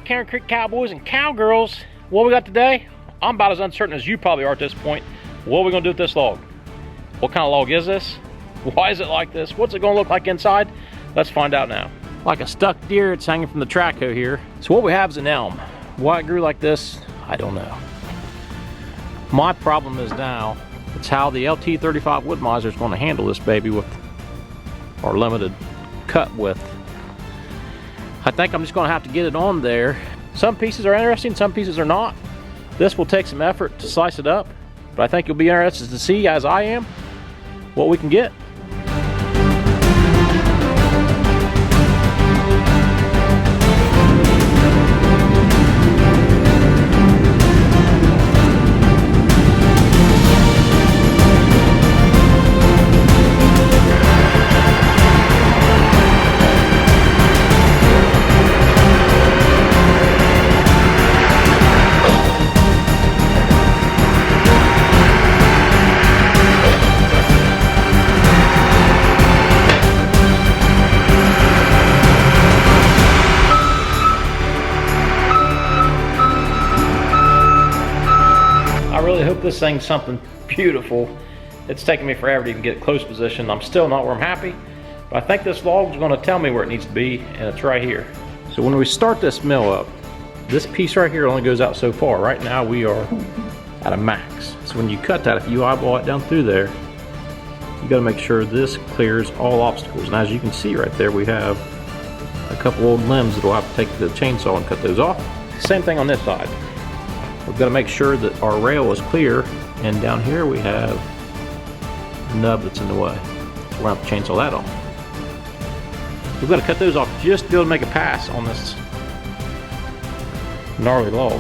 Karen Creek cowboys and cowgirls, what we got today? I'm about as uncertain as you probably are at this point. What are we gonna do with this log? What kind of log is this? Why is it like this? What's it gonna look like inside? Let's find out now. Like a stuck deer, it's hanging from the track hoe here. So what we have is an elm. Why it grew like this, I don't know. My problem is now, it's how the LT35 Woodmizer is gonna handle this baby with our limited cut width. I think I'm just gonna have to get it on there. Some pieces are interesting, some pieces are not. This will take some effort to slice it up, but I think you'll be interested to see, as I am, what we can get. I really hope this thing's something beautiful. It's taken me forever to even get close position. I'm still not where I'm happy, but I think this log's gonna tell me where it needs to be, and it's right here. So when we start this mill up, this piece right here only goes out so far. Right now we are at a max. So when you cut that, if you eyeball it down through there, you gotta make sure this clears all obstacles. And as you can see right there, we have a couple old limbs that we'll have to take the chainsaw and cut those off. Same thing on this side. We've got to make sure that our rail is clear, and down here we have a nub that's in the way. So we'll have to chainsaw that off. We've got to cut those off just to be able to make a pass on this gnarly log.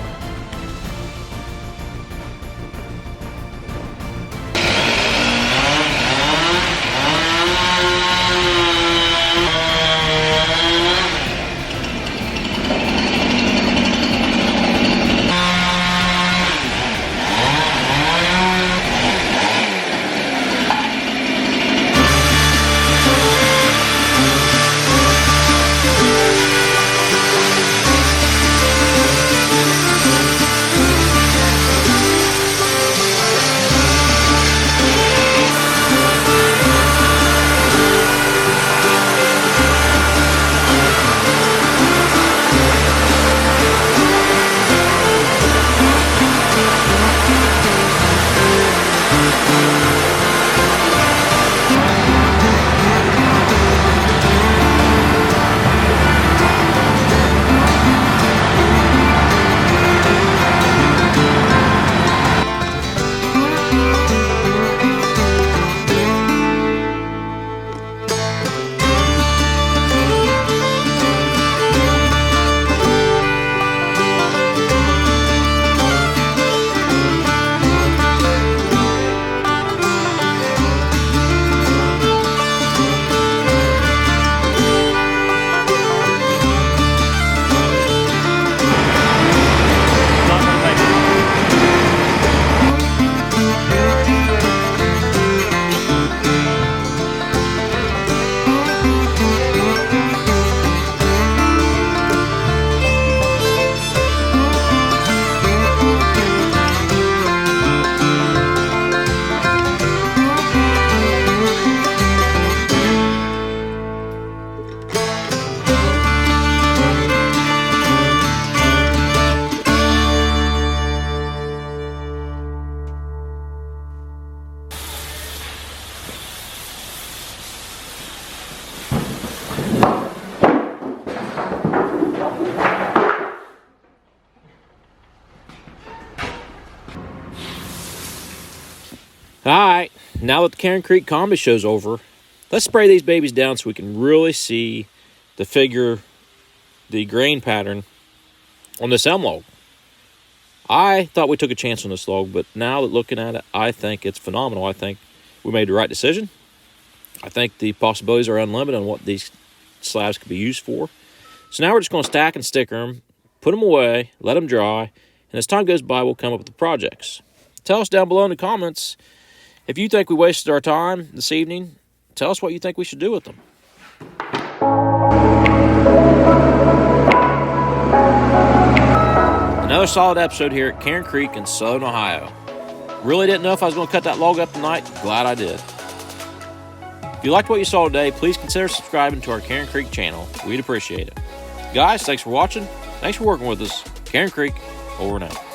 Alright, now that the Karen Creek combi show's over, let's spray these babies down so we can really see the grain pattern on this elm log. I thought we took a chance on this log, but now that looking at it, I think it's phenomenal. I think we made the right decision. I think the possibilities are unlimited on what these slabs could be used for. So now we're just going to stack and sticker them, put them away, let them dry, and as time goes by, we'll come up with the projects. Tell us down below in the comments if you think we wasted our time this evening. Tell us what you think we should do with them. Another solid episode here at Cairn Creek in Southern Ohio. Really didn't know if I was going to cut that log up tonight. Glad I did. If you liked what you saw today, please consider subscribing to our Cairn Creek channel. We'd appreciate it. Guys, thanks for watching. Thanks for working with us. Cairn Creek, over and out.